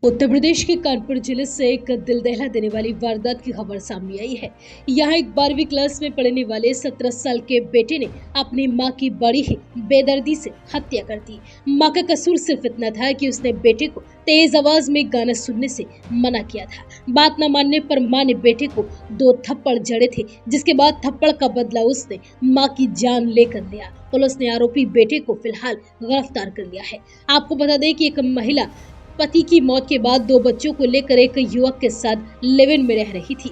उत्तर प्रदेश के कानपुर जिले से एक दिल दहला देने वाली वारदात की खबर सामने आई है। यहाँ एक 12वीं क्लास में पढ़ने वाले 17 साल के बेटे ने अपनी मां की बड़ी ही बेदर्दी से हत्या कर दी। मां का कसूर सिर्फ इतना था कि उसने बेटे को तेज आवाज में गाना सुनने से मना किया था। बात न मानने पर मां ने बेटे को 2 थप्पड़ जड़े थे, जिसके बाद थप्पड़ का बदला उसने मां की जान लेकर लिया। पुलिस ने आरोपी बेटे को फिलहाल गिरफ्तार कर लिया है। आपको बता दें कि एक महिला पति की मौत के बाद 2 बच्चों को लेकर एक युवक के साथ लिव इन में रह रही थी।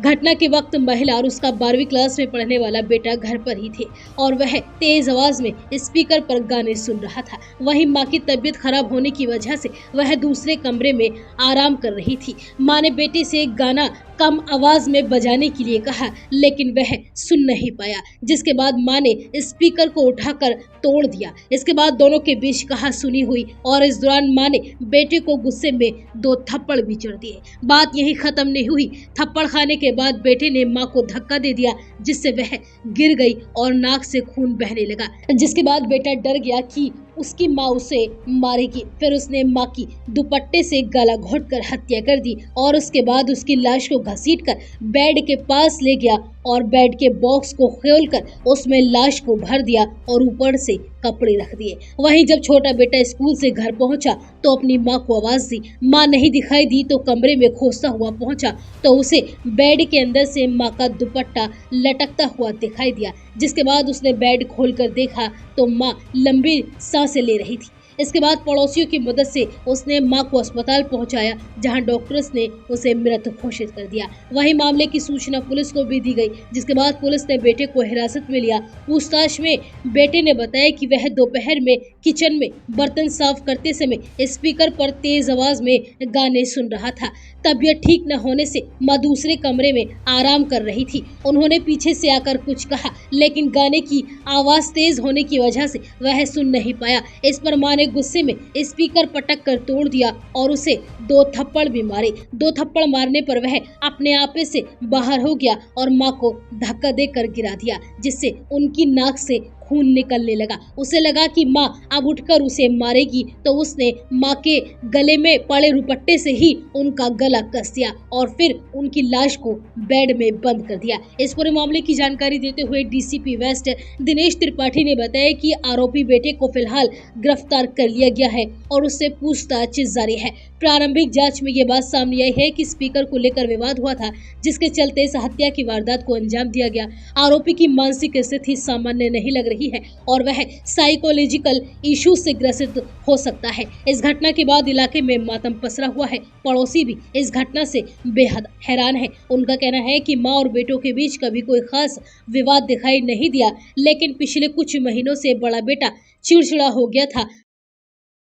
घटना के वक्त महिला और उसका 12वीं क्लास में पढ़ने वाला बेटा घर पर ही थे और वह तेज आवाज में स्पीकर पर गाने सुन रहा था। वहीं मां की तबीयत खराब होने की वजह से वह दूसरे कमरे में आराम कर रही थी। मां ने बेटे से गाना कम आवाज में बजाने के लिए कहा, लेकिन वह सुन नहीं पाया, जिसके बाद मां ने स्पीकर को उठाकर तोड़ दिया। इसके बाद दोनों के बीच कहा-सुनी हुई और इस दौरान मां ने बेटे को गुस्से में 2 थप्पड़ भी जड़ दिए। बात यहीं खत्म नहीं हुई। थप्पड़ खाने के बाद बेटे ने मां को धक्का दे दिया, जिससे वह गिर गई और नाक से खून बहने लगा। जिसके बाद बेटा डर गया कि उसकी मां उसे मारेगी। फिर उसने मां की दुपट्टे से गला घोंटकर हत्या कर दी और उसके बाद उसकी लाश को घसीटकर बेड के पास ले गया और बेड के बॉक्स को खोलकर उसमें लाश को भर दिया और ऊपर से कपड़े रख दिए। वहीं जब छोटा बेटा स्कूल से घर पहुंचा तो अपनी मां को आवाज दी। मां नहीं दिखाई दी तो कमरे में खोजता हुआ पहुंचा तो उसे बेड के अंदर से मां का दुपट्टा लटकता हुआ दिखाई दिया। जिसके बाद उसने बेड खोलकर देखा तो मां लंबी सांसें ले रही थी। इसके बाद पड़ोसियों की मदद से उसने मां को अस्पताल पहुंचाया, जहां डॉक्टर्स ने उसे मृत घोषित कर दिया। वहीं मामले की सूचना पुलिस को भी दी गई, जिसके बाद पुलिस ने बेटे को हिरासत में लिया। पूछताछ में बेटे ने बताया कि वह दोपहर में किचन में बर्तन साफ करते समय स्पीकर पर तेज आवाज में गाने सुन रहा था। तबीयत ठीक न होने से मां दूसरे कमरे में आराम कर रही थी। उन्होंने पीछे से आकर कुछ कहा, लेकिन गाने की आवाज तेज होने की वजह से वह सुन नहीं पाया। इस पर मां ने गुस्से में स्पीकर पटक कर तोड़ दिया और उसे 2 थप्पड़ भी मारे। 2 थप्पड़ मारने पर वह अपने आपे से बाहर हो गया और मां को धक्का देकर गिरा दिया, जिससे उनकी नाक से खून निकलने लगा। उसे लगा कि मां अब उठकर उसे मारेगी, तो उसने मां के गले में पड़े दुपट्टे से ही उनका गला कस दिया और फिर उनकी लाश को बेड में बंद कर दिया। इस पूरे मामले की जानकारी देते हुए डीसीपी वेस्ट दिनेश त्रिपाठी ने बताया कि आरोपी बेटे को फिलहाल गिरफ्तार कर लिया गया है और उससे पूछताछ जारी है। प्रारंभिक जांच में ये बात सामने आई है कि स्पीकर को लेकर विवाद हुआ था, जिसके चलते इस हत्या की वारदात को अंजाम दिया गया। आरोपी की मानसिक स्थिति सामान्य नहीं लग रही है और वह साइकोलॉजिकल इशू से ग्रसित हो सकता है। इस घटना के बाद इलाके में मातम पसरा हुआ है। पड़ोसी भी इस घटना से बेहद हैरान है। उनका कहना है कि मां और बेटों के बीच कभी कोई खास विवाद दिखाई नहीं दिया, लेकिन पिछले कुछ महीनों से बड़ा बेटा चिड़चिड़ा हो गया था।